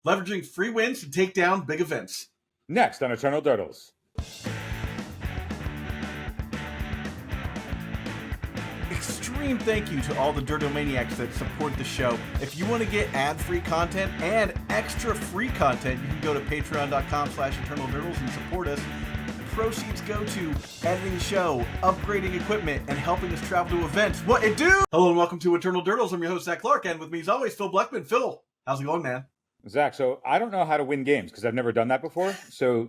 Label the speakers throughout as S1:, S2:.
S1: leveraging free wins to take down big events.
S2: Next on Eternal Dirtles.
S1: Extreme thank you to all the Dirtomaniacs that support the show. If you want to get ad-free content and extra free content, you can go to patreon.com/eternaldirtles and support us. Proceeds go to editing the show, upgrading equipment, and helping us travel to events. What it do? Hello and welcome to Eternal Dirtles. I'm your host, Zach Clark, and with me as always, Phil Blackman. Phil, how's it going, man?
S2: Zach, so I don't know how to win games because I've never done that before. So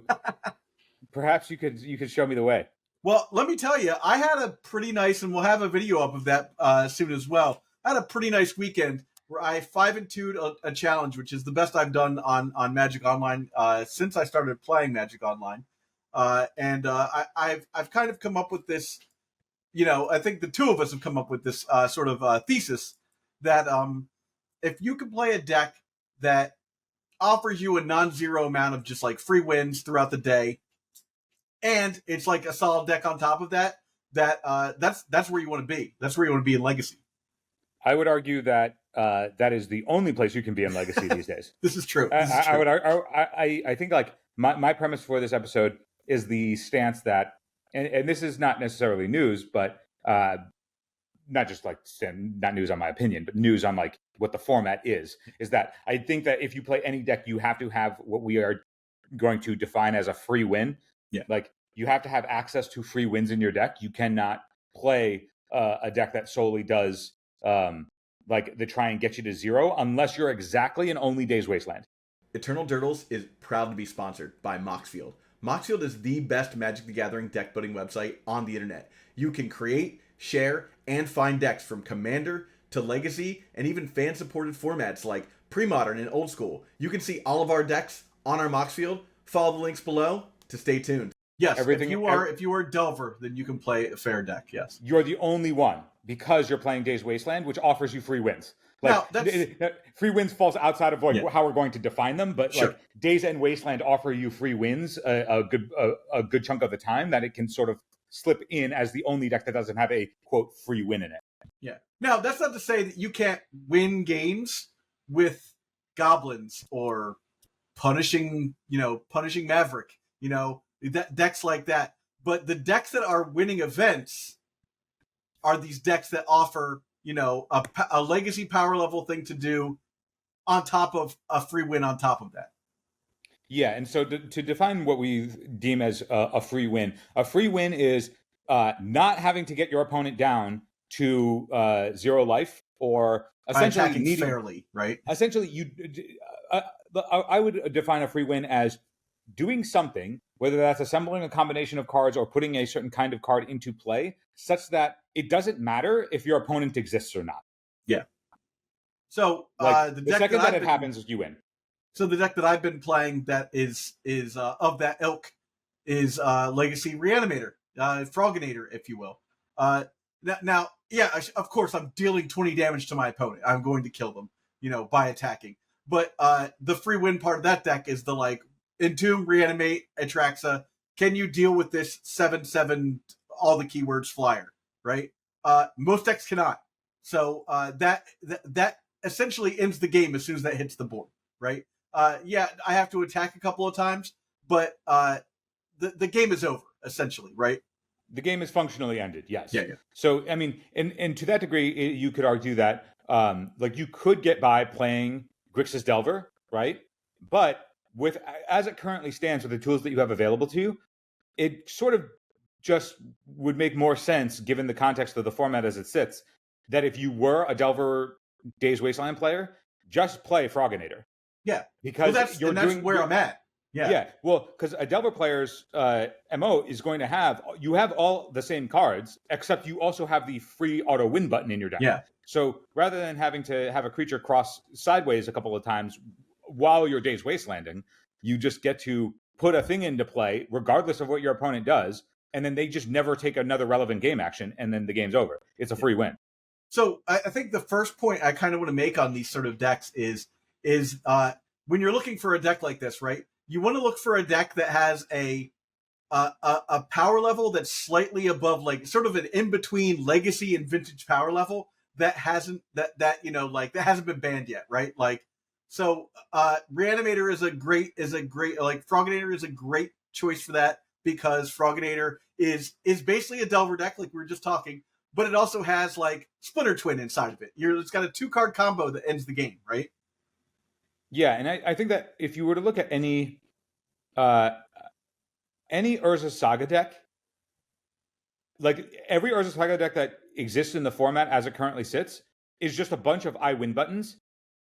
S2: perhaps you could show me the way.
S1: Well, let me tell you, I had a pretty nice, and we'll have a video up of that soon as well. I had a pretty nice weekend where I 5-2'd a challenge, which is the best I've done on Magic Online since I started playing Magic Online. I've kind of come up with this, I think the two of us have come up with this sort of thesis that if you can play a deck that offers you a non-zero amount of just like free wins throughout the day, and it's like a solid deck on top of that, that's where you want to be. That's where you want to be in Legacy.
S2: I would argue that that is the only place you can be in Legacy these days.
S1: This is true.
S2: I think like my premise for this episode is the stance that, and this is not necessarily news, but not just like not news on my opinion, but news on like what the format is that I think that if you play any deck, you have to have what we are going to define as a free win.
S1: Yeah.
S2: Like you have to have access to free wins in your deck. You cannot play a deck that solely does like the try and get you to zero unless you're exactly and only Days Wasteland.
S1: Eternal Dirtles is proud to be sponsored by Moxfield. Moxfield is the best Magic the Gathering deck building website on the internet. You can create, share, and find decks from Commander to Legacy and even fan-supported formats like Pre-Modern and Old School. You can see all of our decks on our Moxfield. Follow the links below to stay tuned. Yes, if you are a Delver, then you can play a fair deck, yes.
S2: You're the only one because you're playing Days Wasteland, which offers you free wins. Like, now, free wins falls outside of like how we're going to define them, but like Days and Wasteland offer you free wins a good chunk of the time that it can sort of slip in as the only deck that doesn't have a quote free win in it.
S1: Yeah. Now that's not to say that you can't win games with goblins or punishing Maverick, decks like that. But the decks that are winning events are these decks that offer a legacy power level thing to do on top of a free win on top of that.
S2: Yeah, and so to define what we deem as a free win is not having to get your opponent down to 0 life or essentially
S1: needing fairly, right?
S2: Essentially, I would define a free win as doing something, whether that's assembling a combination of cards or putting a certain kind of card into play, such that it doesn't matter if your opponent exists or not.
S1: Yeah. So
S2: the second that it happens, you win.
S1: So the deck that I've been playing that is of that ilk is Legacy Reanimator, Froginator, if you will. Now, of course, I'm dealing 20 damage to my opponent. I'm going to kill them, by attacking. But the free win part of that deck is the like Entomb, Reanimate, Atraxa. Can you deal with this 7/7 all the keywords flyer? Right? Most decks cannot. So that essentially ends the game as soon as that hits the board. Right? I have to attack a couple of times, but the game is over essentially. Right?
S2: The game is functionally ended. Yes.
S1: Yeah.
S2: So I mean, and to that degree, you could argue that like you could get by playing Grixis Delver, right? But with as it currently stands with the tools that you have available to you, it sort of just would make more sense given the context of the format as it sits that if you were a Delver Days Wasteland player, just play Froginator.
S1: Yeah,
S2: because
S1: that's where I'm at.
S2: Yeah. Well, because a Delver player's MO is going to have all the same cards, except you also have the free auto win button in your deck.
S1: Yeah.
S2: So rather than having to have a creature cross sideways a couple of times while you're Days Wastelanding, you just get to put a thing into play, regardless of what your opponent does, and then they just never take another relevant game action, and then the game's over. It's a free win.
S1: So I think the first point I kind of want to make on these sort of decks is when you're looking for a deck like this, right? You want to look for a deck that has a power level that's slightly above, like sort of an in between Legacy and Vintage power level that hasn't been banned yet, right? Like, So Reanimator is a great like Froginator is a great choice for that because Froginator is basically a Delver deck like we were just talking, but it also has like Splinter Twin inside of it. It's got a 2-card combo that ends the game, right?
S2: Yeah, and I think that if you were to look at any Urza Saga deck, like every Urza Saga deck that exists in the format as it currently sits, is just a bunch of I win buttons.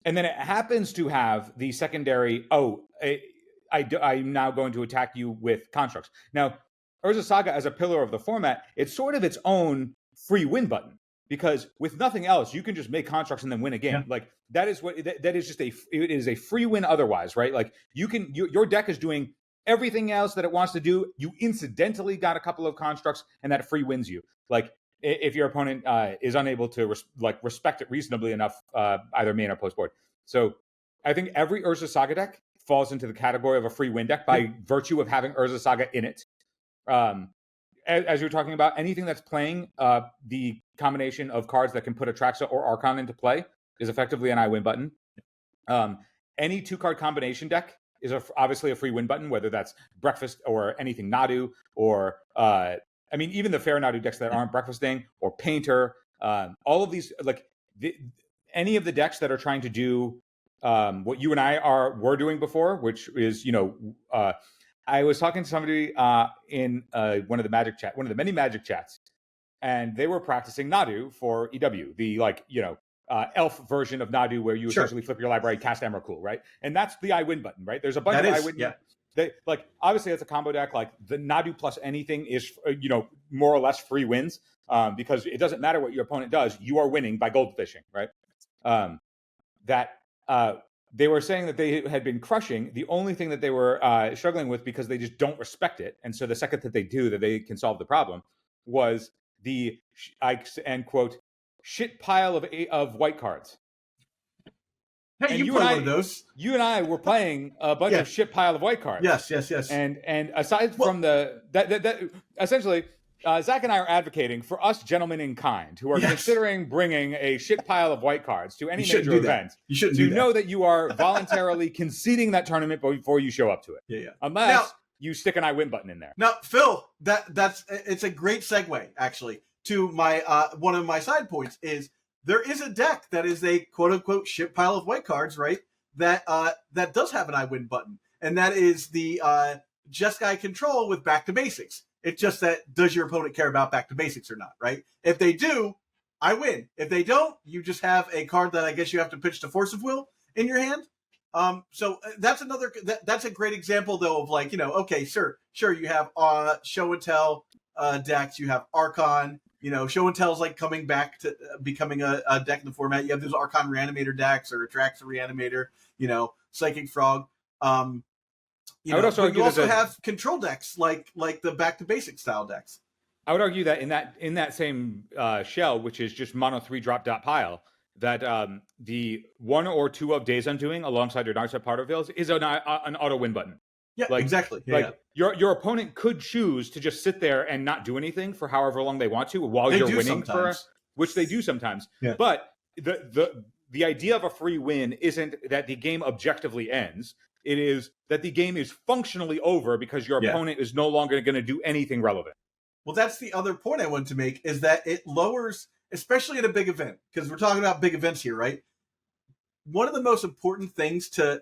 S2: And then it happens to have the secondary, I'm now going to attack you with constructs. Now, Urza Saga as a pillar of the format, it's sort of its own free win button. Because with nothing else, you can just make constructs and then win a game. Yeah. Like that is just it is a free win otherwise, right? Like your deck is doing everything else that it wants to do. You incidentally got a couple of constructs and that free wins you. Like if your opponent is unable to respect it reasonably enough, either main or post board. So I think every Urza Saga deck falls into the category of a free win deck by virtue of having Urza Saga in it. As you're talking about, anything that's playing the combination of cards that can put Atraxa or Archon into play is effectively an I win button. Any 2-card combination deck is obviously a free win button, whether that's Breakfast or anything Nadu, or even the fair Nadu decks that aren't breakfasting, or Painter. All of these, any of the decks that are trying to do what you and I were doing before, which is, I was talking to somebody in one of the many Magic chats, and they were practicing Nadu for EW, the elf version of Nadu, where you essentially flip your library, cast Emrakul, right? And that's the I win button, right? There's a bunch of I win. Yeah. They, obviously it's a combo deck. Like the Nadu plus anything is more or less free wins, because it doesn't matter what your opponent does, you are winning by goldfishing, right? They were saying that they had been crushing. The only thing that they were struggling with, because they just don't respect it, and so the second that they do, that they can solve the problem, was the end quote shit pile of white cards.
S1: Hey, you play one of those.
S2: You and I were playing a bunch of shit pile of white cards.
S1: Yes.
S2: And aside from essentially, Zach and I are advocating for us gentlemen in kind who are considering bringing a shit pile of white cards to any major event.
S1: You shouldn't do that.
S2: Know that you are voluntarily conceding that tournament before you show up to it.
S1: Yeah.
S2: Unless you stick an I win button in there.
S1: Now, Phil, it's a great segue actually to my one of my side points is there is a deck that is a quote unquote shit pile of white cards, right? That does have an I win button, and that is the Jeskai Control with Back to Basics. It's just that, does your opponent care about Back to Basics or not, right? If they do, I win. If they don't, you just have a card that I guess you have to pitch to Force of Will in your hand. So that's that's a great example, though, of okay, sure, you have Show and Tell decks, you have Archon, Show and Tell is coming back to becoming a deck in the format. You have those Archon Reanimator decks or Atraxa Reanimator, Psychic Frog. You also have control decks like the Back to Basics style decks.
S2: I would argue that in that same shell, which is just mono 3-drop dot pile, that the 1 or 2 of Days Undoing alongside your Narset Part Veils is an auto win button.
S1: Yeah, exactly.
S2: Your opponent could choose to just sit there and not do anything for however long they want to while you're winning, which they do sometimes. Yeah. But the idea of a free win isn't that the game objectively ends. It is that the game is functionally over because your opponent is no longer going to do anything relevant.
S1: Well, that's the other point I wanted to make, is that it lowers, especially at a big event, because we're talking about big events here, right? One of the most important things to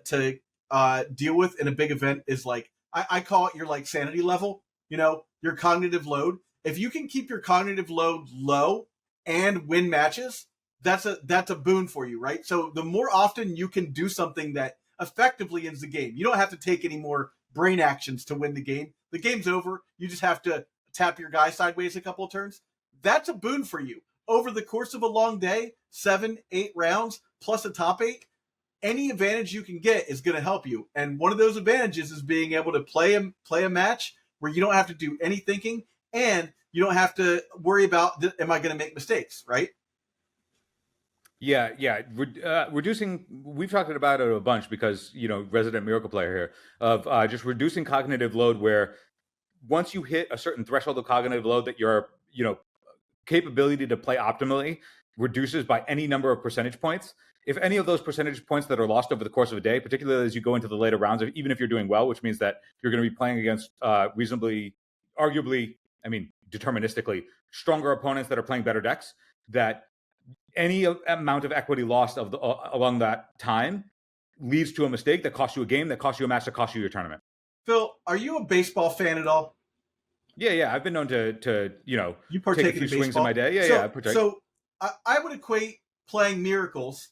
S1: deal with in a big event is I call it your sanity level, your cognitive load. If you can keep your cognitive load low and win matches, that's a boon for you, right? So the more often you can do something that effectively ends the game. You don't have to take any more brain actions to win the game. The game's over. You just have to tap your guy sideways a couple of turns. That's a boon for you. Over the course of a long day, 7, 8 rounds, plus a top 8, any advantage you can get is going to help you. And one of those advantages is being able to play a match where you don't have to do any thinking and you don't have to worry about, am I going to make mistakes, right?
S2: Yeah. Reducing, we've talked about it a bunch because, resident miracle player here, of just reducing cognitive load, where once you hit a certain threshold of cognitive load that your, capability to play optimally reduces by any number of percentage points, if any of those percentage points that are lost over the course of a day, particularly as you go into the later rounds, even if you're doing well, which means that you're going to be playing against reasonably, arguably, I mean, deterministically stronger opponents that are playing better decks, that any amount of equity lost along that time leads to a mistake that costs you a game, that costs you a match, that costs you your tournament.
S1: Phil, are you a baseball fan at all?
S2: Yeah. I've been known to
S1: you partake
S2: take a few
S1: in
S2: swings
S1: baseball?
S2: in my day. Yeah, I partake.
S1: So I would equate playing Miracles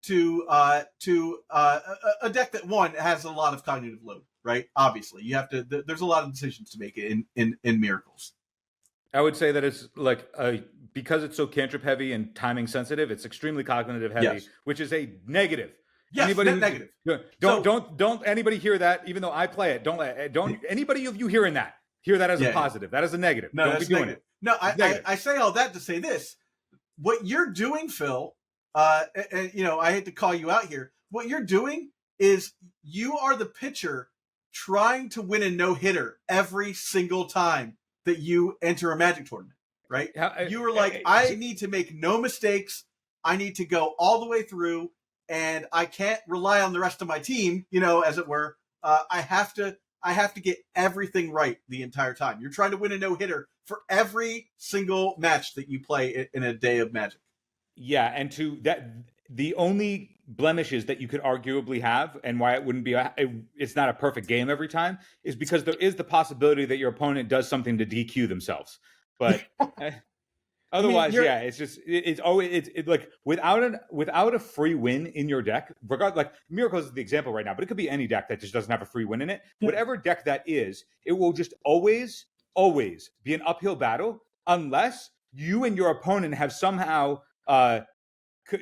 S1: to a deck that one has a lot of cognitive load, right? Obviously, you have to. There's a lot of decisions to make in Miracles.
S2: I would say that it's like because it's so cantrip heavy and timing sensitive, it's extremely cognitive heavy,
S1: Yes.
S2: which is a negative.
S1: Yes,
S2: anybody
S1: negative.
S2: Don't anybody hear that? Even though I play it, don't anybody of you hearing that hear that as a positive. That is a negative.
S1: No,
S2: don't
S1: that's
S2: be doing
S1: negative.
S2: it.
S1: No, I say all that to say this: what you're doing, Phil. And I hate to call you out here. What you're doing is you are the pitcher trying to win a no-hitter every single time that you enter a Magic tournament, right? You were like, I need to make no mistakes. I need to go all the way through, and I can't rely on the rest of my team, as it were. I have to get everything right the entire time. You're trying to win a no-hitter for every single match that you play in a day of Magic.
S2: Yeah, and to that, the only blemishes that you could arguably have, and why it wouldn't be, it's not a perfect game every time, is because there is the possibility that your opponent does something to DQ themselves. But otherwise, it's just it's always it's like without a free win in your deck, like Miracles is the example right now, but it could be any deck that just doesn't have a free win in it. Yeah. Whatever deck that is, it will just always be an uphill battle unless you and your opponent have somehow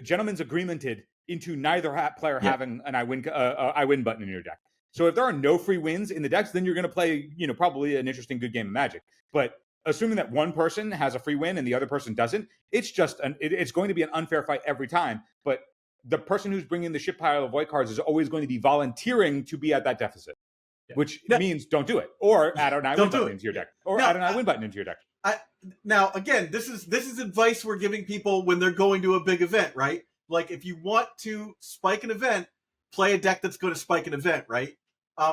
S2: gentlemen's agreemented into neither player having an I win button in your deck. So if there are no free wins in the decks, then you're going to play, probably an interesting good game of Magic. But assuming that one person has a free win and the other person doesn't, it's just it's going to be an unfair fight every time. But the person who's bringing the ship pile of white cards is always going to be volunteering to be at that deficit, which means don't do it, or add an I win button into your deck, or add an I win button into your deck.
S1: Now, again, this is advice we're giving people when they're going to a big event, right? Like, if you want to spike an event, play a deck that's going to spike an event, right?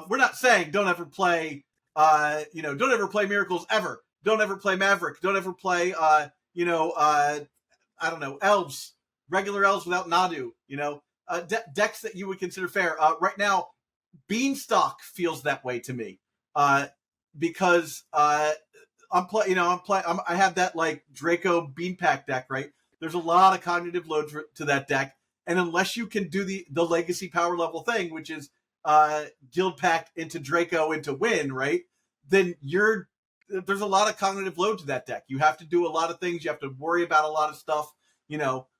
S1: We're not saying don't ever play, don't ever play Miracles ever. Don't ever play Maverick. Don't ever play, elves, regular elves without Nadu. Decks that you would consider fair. Right now, Beanstalk feels that way to me, because I have that like Draco Beanpack deck, right? There's a lot of cognitive load to that deck, and unless you can do the legacy power level thing, which is Guild Pact into Draco into win, right? Then there's a lot of cognitive load to that deck. You have to do a lot of things. You have to worry about a lot of stuff,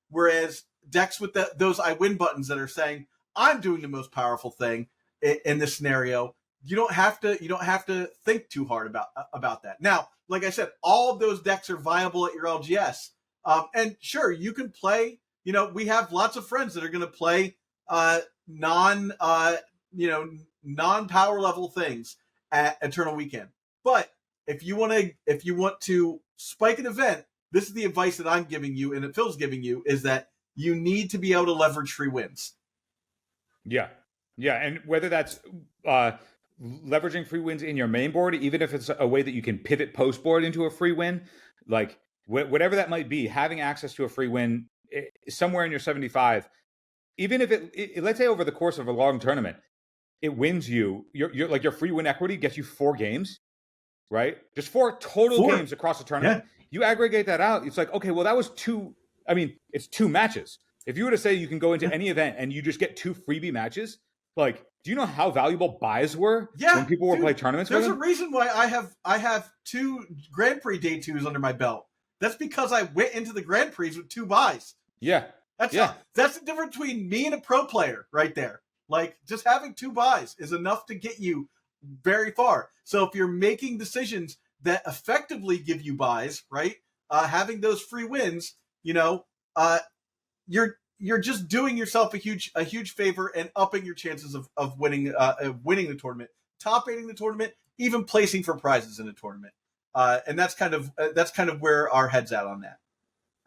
S1: whereas decks with those I win buttons that are saying I'm doing the most powerful thing in this scenario, you don't have to think too hard about that. Now, like I said, all of those decks are viable at your LGS. And sure, you can play, we have lots of friends that are going to play non-power level things at Eternal Weekend. But if you want to spike an event, this is the advice that I'm giving you and that Phil's giving you, is that you need to be able to leverage free wins.
S2: Yeah. And whether that's leveraging free wins in your main board, even if it's a way that you can pivot post board into a free win, like whatever that might be, having access to a free win somewhere in your 75, even if it let's say over the course of a long tournament, it wins your like your free win equity gets you 4 games, right? Just 4 total games across the tournament. Yeah. You aggregate that out, it's like, okay, well, that was 2. I mean, it's 2 matches. If you were to say you can go into any event and you just get 2 freebie matches, like, do you know how valuable buys were when people were playing tournaments?
S1: There's a reason why I have 2 Grand Prix day 2s under my belt. That's because I went into the Grand Prix with 2 buys.
S2: Yeah.
S1: That's the difference between me and a pro player right there. Like, just having 2 buys is enough to get you very far. So if you're making decisions that effectively give you buys, right? Having those free wins, you're just doing yourself a huge favor and upping your chances of winning the tournament, top 8ing the tournament, even placing for prizes in the tournament. And that's kind of where our head's at on that.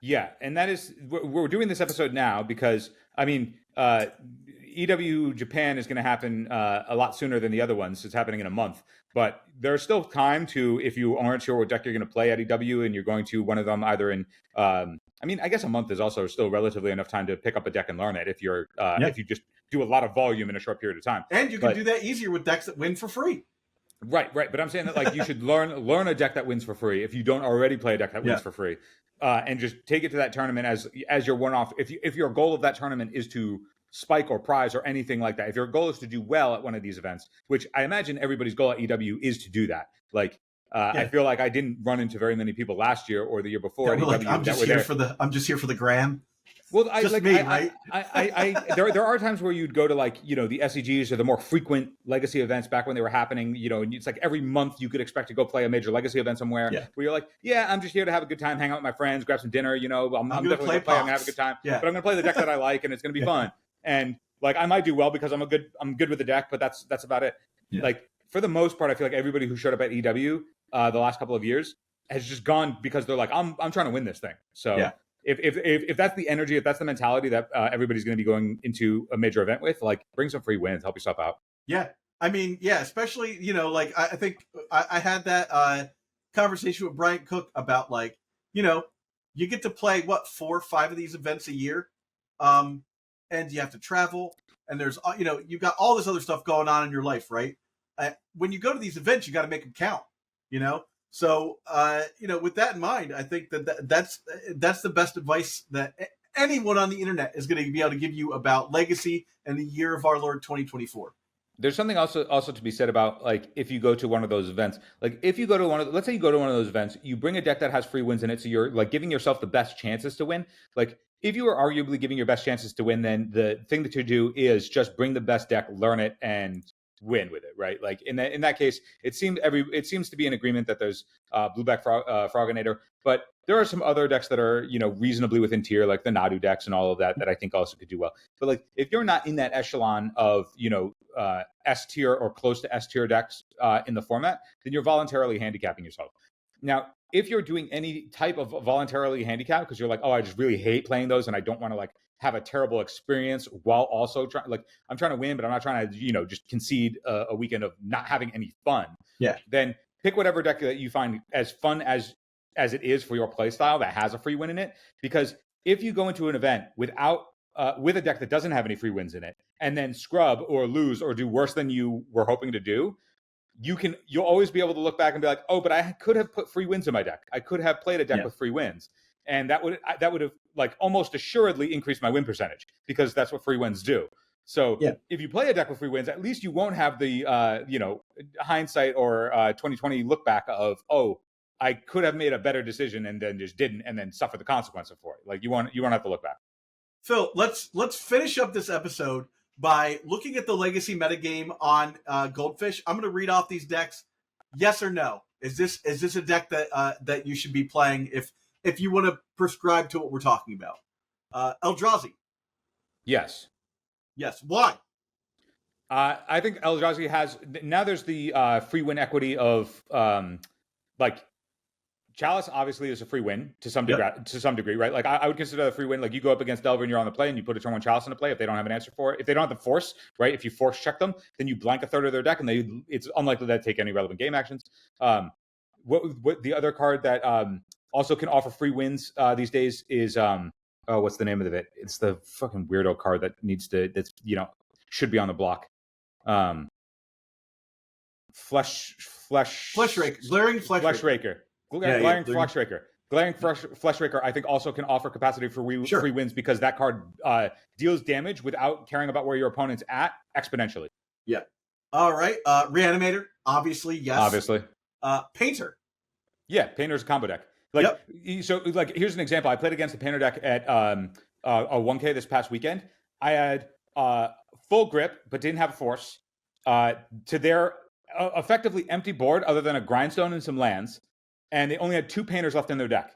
S2: Yeah, and that is we're doing this episode now because I mean, EW Japan is going to happen a lot sooner than the other ones. It's happening in a month, but there's still time to, if you aren't sure what deck you're going to play at EW and you're going to one of them either in. I mean, I guess a month is also still relatively enough time to pick up a deck and learn it if you're if you just do a lot of volume in a short period of time.
S1: And you can do that easier with decks that win for free.
S2: Right. But I'm saying that like you should learn a deck that wins for free if you don't already play a deck that wins for free, and just take it to that tournament as your one off. If your goal of that tournament is to spike or prize or anything like that, if your goal is to do well at one of these events, which I imagine everybody's goal at EW is to do that. Like I feel like I didn't run into very many people last year or the year before.
S1: I'm just here for the gram.
S2: Well,
S1: right?
S2: There are times where you'd go to like, the SEGs or the more frequent legacy events back when they were happening, and it's like every month you could expect to go play a major legacy event somewhere where you're like, I'm just here to have a good time, hang out with my friends, grab some dinner, I'm definitely going to play, I'm going to have a good time, but I'm going to play the deck that I like and it's going to be fun. And like, I might do well because I'm good with the deck, but that's about it. Yeah. Like for the most part, I feel like everybody who showed up at EW the last couple of years has just gone because they're like, I'm trying to win this thing. So if that's the energy, if that's the mentality that everybody's going to be going into a major event with, like bring some free wins, help yourself out.
S1: Yeah. I mean, especially, like I think I had that conversation with Brian Cook about like, you get to play 4 or 5 of these events a year. And you have to travel and there's, you've got all this other stuff going on in your life, right? When you go to these events, you got to make them count, So, with that in mind, I think that's the best advice that anyone on the internet is going to be able to give you about Legacy and the year of our Lord 2024.
S2: There's something also to be said about like if you go to one of those events, like if you go to let's say you go to one of those events, you bring a deck that has free wins in it, so you're like giving yourself the best chances to win. Like if you are arguably giving your best chances to win, then the thing that you do is just bring the best deck, learn it, and win with it, right? Like in that case, it seems to be an agreement that there's Blueback Froginator, but there are some other decks that are reasonably within tier, like the Nadu decks and all of that I think also could do well. But like if you're not in that echelon of S tier or close to S tier decks in the format, then you're voluntarily handicapping yourself. Now, if you're doing any type of voluntarily handicap because you're like, oh, I just really hate playing those and I don't want to like have a terrible experience while also I'm trying to win, but I'm not trying to, just concede a weekend of not having any fun.
S1: Yeah.
S2: Then pick whatever deck that you find as fun as it is for your play style that has a free win in it. Because if you go into an event with a deck that doesn't have any free wins in it and then scrub or lose or do worse than you were hoping to do, you'll always be able to look back and be like, oh, but I could have put free wins in my deck. I could have played a deck with free wins. And that would have like almost assuredly increased my win percentage because that's what free wins do. So if you play a deck with free wins, at least you won't have the hindsight or 2020 look back of, oh, I could have made a better decision and then just didn't, and then suffer the consequences for it. Like you won't have to look back.
S1: Phil, let's finish up this episode by looking at the Legacy metagame on Goldfish. I'm going to read off these decks. Yes or no? Is this a deck that you should be playing if you want to prescribe to what we're talking about? Eldrazi.
S2: Yes.
S1: Yes. Why?
S2: I think Eldrazi has now. There's the free win equity of like Chalice obviously is a free win to some degree, right? Like I would consider that a free win. Like you go up against Delver and you're on the play and you put a turn 1 Chalice into play if they don't have an answer for it. If they don't have the force, right? If you force check them, then you blank a third of their deck and it's unlikely that they take any relevant game actions. What the other card that also can offer free wins these days is what's the name of it? It's the fucking weirdo card that's should be on the block. Flesh
S1: Raker. Glaring Flesh
S2: Raker. Glaring Flesh Raker. Glaring Flesh Raker, I think, also can offer capacity for free wins because that card deals damage without caring about where your opponent's at exponentially.
S1: Yeah. All right. Reanimator, obviously, yes.
S2: Obviously.
S1: Painter.
S2: Yeah, Painter's a combo deck. So here's an example. I played against the Painter deck at a 1K this past weekend. I had full grip, but didn't have force to their effectively empty board other than a grindstone and some lands. And they only had 2 Painters left in their deck,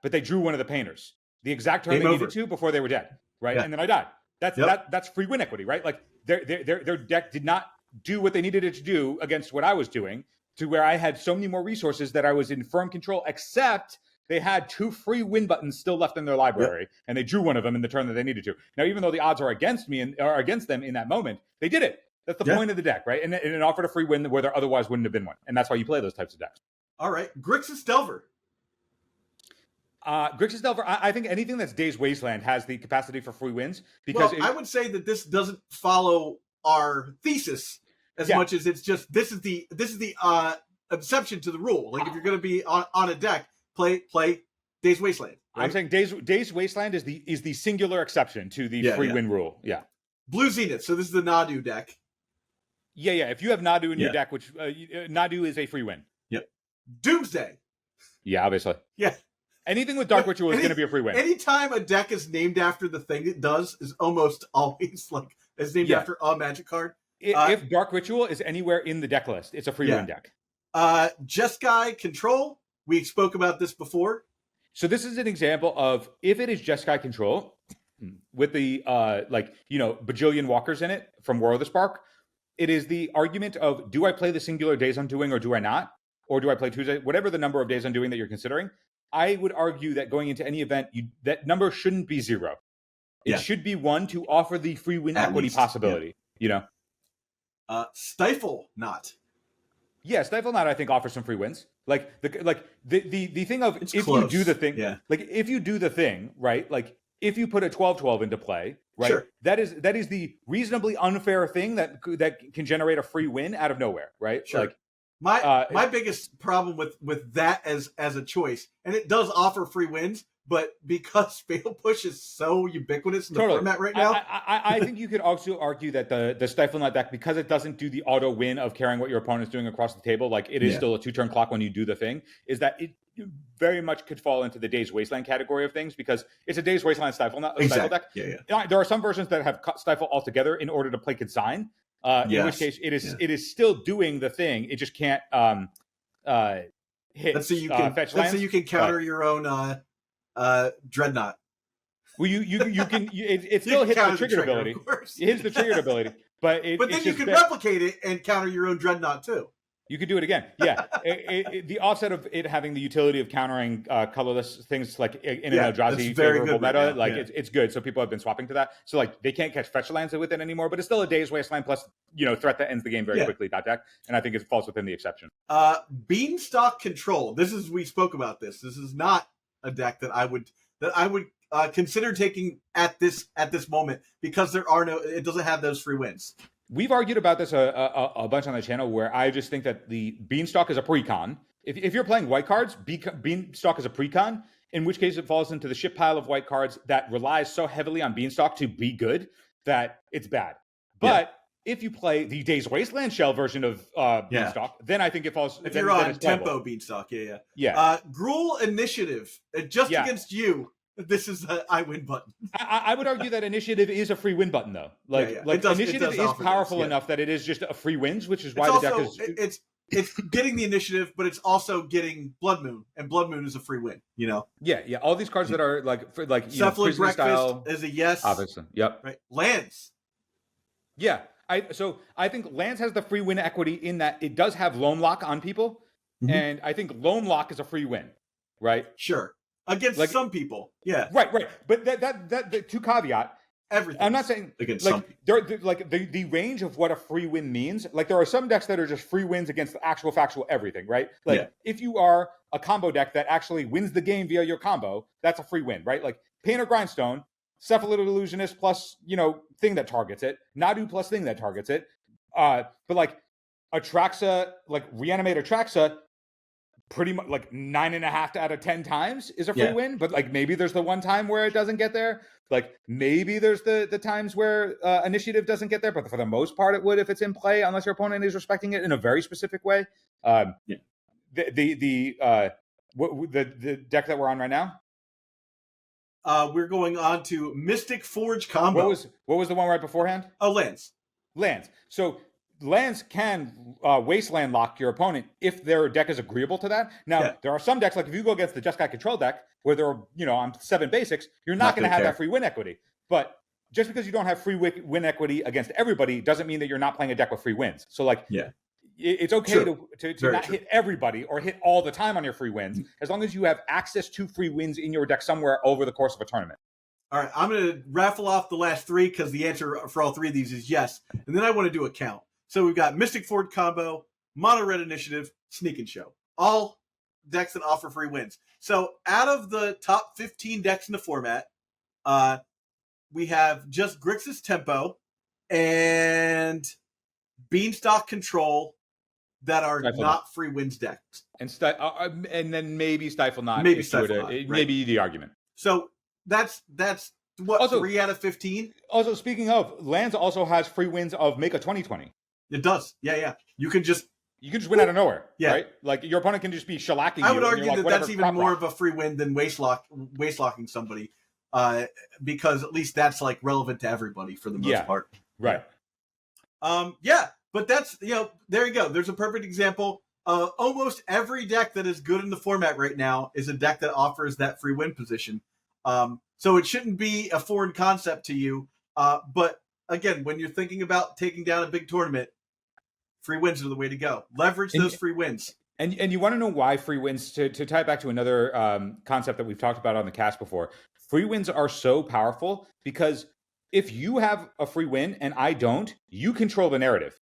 S2: but they drew one of the Painters the exact turn they needed to before they were dead, right? Yeah. And then I died. That's free win equity, right? Like their deck did not do what they needed it to do against what I was doing, to where I had so many more resources that I was in firm control, except they had 2 free win buttons still left in their library, and they drew one of them in the turn that they needed to. Now, even though the odds are against me and are against them in that moment, they did it. That's the point of the deck, right? And it offered a free win where there otherwise wouldn't have been one. And that's why you play those types of decks.
S1: All right. Grixis Delver.
S2: Grixis Delver, I think anything that's Days Wasteland has the capacity for free wins. Because
S1: I would say that this doesn't follow our thesis as much as it's just this is the exception to the rule. Like if you're going to be on a deck, play Days Wasteland. Right?
S2: I'm saying Days Wasteland is the singular exception to the free win rule. Yeah.
S1: Blue Zenith. So this is the Nadu deck.
S2: Yeah. If you have Nadu in your deck, which Nadu is a free win.
S1: Yep. Doomsday.
S2: Yeah, obviously.
S1: Yeah.
S2: Anything with Dark Ritual is going to be a free win.
S1: Anytime a deck is named after the thing it does is almost always like it's named after a Magic card.
S2: If Dark Ritual is anywhere in the deck list, it's a free win deck.
S1: Jeskai Control. We spoke about this before.
S2: So this is an example of if it is Jeskai Control with the bajillion walkers in it from War of the Spark, it is the argument of do I play the singular Days Undoing or do I not? Or do I play Tuesday? Whatever the number of Days Undoing that you're considering. I would argue that going into any event, that number shouldn't be 0. It should be 1 to offer the free win equity possibility.
S1: Stifle Knot.
S2: Yeah, Stifle Knot I think offers some free wins. Like the thing of if you do the thing, like if you do the thing, right? Like if you put a 12-12 into play, right?
S1: Sure.
S2: That is the reasonably unfair thing that can generate a free win out of nowhere, right?
S1: Sure.
S2: Like
S1: my biggest problem with that as a choice, and it does offer free wins, but because Fatal Push is so ubiquitous in the format right now,
S2: I think you could also argue that the Stifle Knot deck, because it doesn't do the auto win of carrying what your opponent's doing across the table, like it is still a 2-turn clock when you do the thing, is that it very much could fall into the Days Wasteland category of things because it's a Days Wasteland Stifle deck. Yeah. There are some versions that have cut Stifle altogether in order to play Consign. In which case, it is still doing the thing. It just can't hit.
S1: Let's say you can
S2: fetch lands.
S1: So you can counter your own Dreadnought.
S2: Well, it still hits the triggered ability. It hits the triggered ability, but
S1: then you can replicate it and counter your own Dreadnought too.
S2: You could do it again. Yeah. The offset of it having the utility of countering colorless things like in an Eldrazi favorable meta, like it's good. So people have been swapping to that. So like they can't catch fetch lands with it anymore, but it's still a Days Wasteland plus, threat that ends the game very quickly deck. And I think it falls within the exception.
S1: Beanstalk Control. We spoke about this. This is not a deck that I would consider taking at this moment because it doesn't have those free wins.
S2: We've argued about this a bunch on the channel where I just think that the Beanstalk is a precon. If you're playing white cards, Beanstalk is a precon, in which case it falls into the ship pile of white cards that relies so heavily on Beanstalk to be good that it's bad. But if you play the Days Wasteland shell version of Beanstalk, then I think it falls.
S1: If you're on tempo Beanstalk, Gruul Initiative, against you. This is the I win button.
S2: I would argue that initiative is a free win button, though. Initiative is powerful enough that it is just a free wins, which is why the deck is.
S1: It's getting the initiative, but it's also getting Blood Moon, and Blood Moon is a free win.
S2: Yeah. All these cards that are
S1: Cephalic Breakfast
S2: style,
S1: is a yes.
S2: Obviously, yep.
S1: Right, Lands.
S2: Yeah, I think Lands has the free win equity in that it does have Loam Lock on people, and I think Loam Lock is a free win, right?
S1: Sure. Against some people,
S2: right. But that to caveat,
S1: everything.
S2: I'm not saying
S1: against
S2: some people. The range of what a free win means. Like there are some decks that are just free wins against the actual factual everything, right? If you are a combo deck that actually wins the game via your combo, that's a free win, right? Like Painter Grindstone, Cephalid Illusionist plus thing that targets it, Nadu plus thing that targets it, but like Atraxa, Reanimate Atraxa. Pretty much 9.5 out of 10 times is a free win, but maybe there's the one time where it doesn't get there. Maybe there's the times where initiative doesn't get there, but for the most part it would if it's in play, unless your opponent is respecting it in a very specific way. The deck that we're on right now.
S1: We're going on to Mystic Forge combo.
S2: What was the one right beforehand?
S1: Oh, Lands.
S2: So Lands can wasteland lock your opponent if their deck is agreeable to that. Now, there are some decks, like if you go against the Jeskai Control deck, where there are, on 7 basics, you're not going to have that free win equity. But just because you don't have free win equity against everybody doesn't mean that you're not playing a deck with free wins. So, it's okay
S1: True.
S2: to
S1: Very
S2: not
S1: true.
S2: hit everybody or hit all the time on your free wins, as long as you have access to free wins in your deck somewhere over the course of a tournament.
S1: All right, I'm going to raffle off the last three because the answer for all three of these is yes. And then I want to do a count. So we've got Mystic Ford Combo, Mono Red Initiative, Sneak and Show. All decks that offer free wins. So out of the top 15 decks in the format, we have just Grixis Tempo and Beanstalk Control that are
S2: Stifle
S1: not free wins decks.
S2: And then maybe Stifle Not.
S1: Maybe Stifle Not, right.
S2: Maybe the argument.
S1: So that's what,
S2: also,
S1: 3 out of 15?
S2: Also, speaking of, Lands also has free wins of Make a 2020.
S1: It does. Yeah. You can just
S2: win out of nowhere,
S1: yeah.
S2: right? Like, your opponent can just be shellacking you.
S1: I would argue
S2: like,
S1: that that's even more of a free win than waste locking somebody, because at least that's like relevant to everybody for the most part.
S2: Right.
S1: But that's, there you go. There's a perfect example. Almost every deck that is good in the format right now is a deck that offers that free win position. So it shouldn't be a foreign concept to you. But again, when you're thinking about taking down a big tournament, free wins are the way to go. Leverage those free wins.
S2: And you want to know why free wins, to tie it back to another concept that we've talked about on the cast before, free wins are so powerful because if you have a free win and I don't, you control the narrative.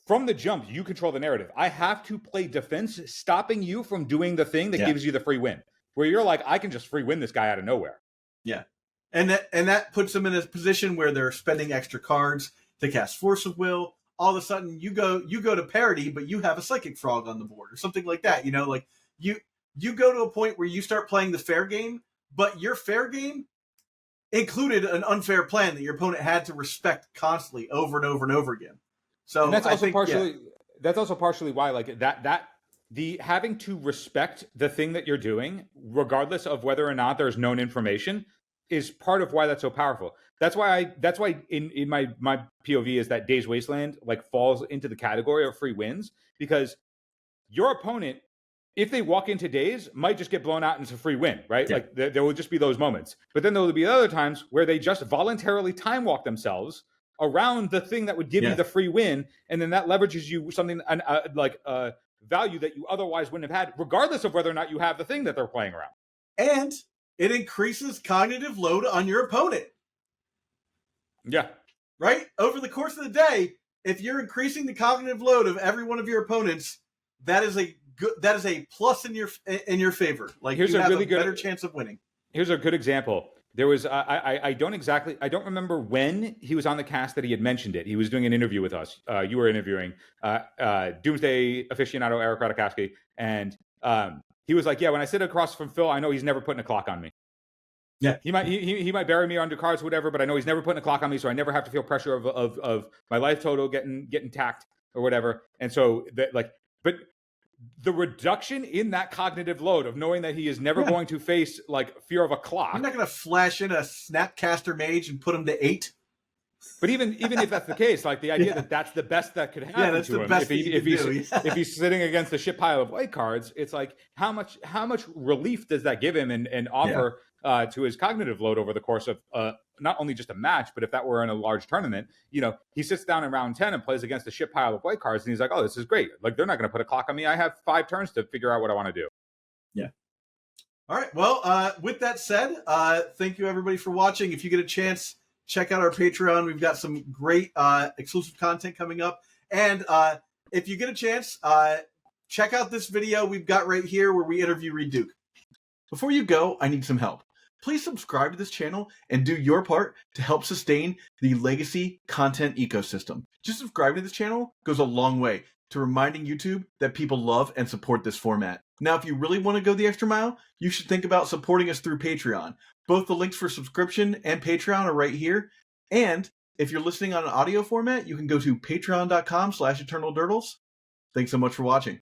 S2: From the jump, you control the narrative. I have to play defense, stopping you from doing the thing that gives you the free win. Where you're like, I can just free win this guy out of nowhere.
S1: Yeah. And that puts them in a position where they're spending extra cards to cast Force of Will. All of a sudden, you go to parity, but you have a Psychic Frog on the board or something like that. Like you go to a point where you start playing the fair game, but your fair game included an unfair plan that your opponent had to respect constantly over and over and over again. So
S2: and that's also partially why, like, the having to respect the thing that you're doing, regardless of whether or not there's known information, is part of why that's so powerful. That's why in my POV is that Days Wasteland like falls into the category of free wins, because your opponent, if they walk into Days, might just get blown out into free win, right? Yeah. Like there will just be those moments. But then there will be other times where they just voluntarily time walk themselves around the thing that would give you the free win, and then that leverages you something like value that you otherwise wouldn't have had, regardless of whether or not you have the thing that they're playing around.
S1: And it increases cognitive load on your opponent.
S2: Yeah.
S1: Right? Over the course of the day, if you're increasing the cognitive load of every one of your opponents, that is a plus in your favor. Like, here's you have a better chance of winning.
S2: Here's a good example. There was I don't remember when he was on the cast that he had mentioned it. He was doing an interview with us. You were interviewing Doomsday aficionado Eric Radikowski, and he was like, "Yeah, when I sit across from Phil, I know he's never putting a clock on me.
S1: Yeah,
S2: he might bury me under cards or whatever, but I know he's never putting a clock on me, so I never have to feel pressure of my life total getting tacked or whatever." And so but the reduction in that cognitive load of knowing that he is never going to face like fear of a clock.
S1: I'm not going to flash in a Snapcaster Mage and put him to 8.
S2: But even if that's the case, like the idea that that's the best that could happen
S1: that's
S2: to
S1: the
S2: him,
S1: best
S2: if he's sitting against a shit pile of white cards, it's like how much relief does that give him and offer to his cognitive load over the course of not only just a match, but if that were in a large tournament, he sits down in round 10 and plays against a shit pile of white cards, and he's like, oh, this is great. Like, they're not going to put a clock on me. I have 5 turns to figure out what I want to do.
S1: Yeah. All right. Well, with that said, thank you everybody for watching. If you get a chance, check out our Patreon. We've got some great exclusive content coming up. And if you get a chance, check out this video we've got right here where we interview Reed Duke. Before you go, I need some help. Please subscribe to this channel and do your part to help sustain the Legacy content ecosystem. Just subscribing to this channel goes a long way to reminding YouTube that people love and support this format. Now, if you really want to go the extra mile, you should think about supporting us through Patreon. Both the links for subscription and Patreon are right here. And if you're listening on an audio format, you can go to patreon.com/eternaldurdles. Thanks so much for watching.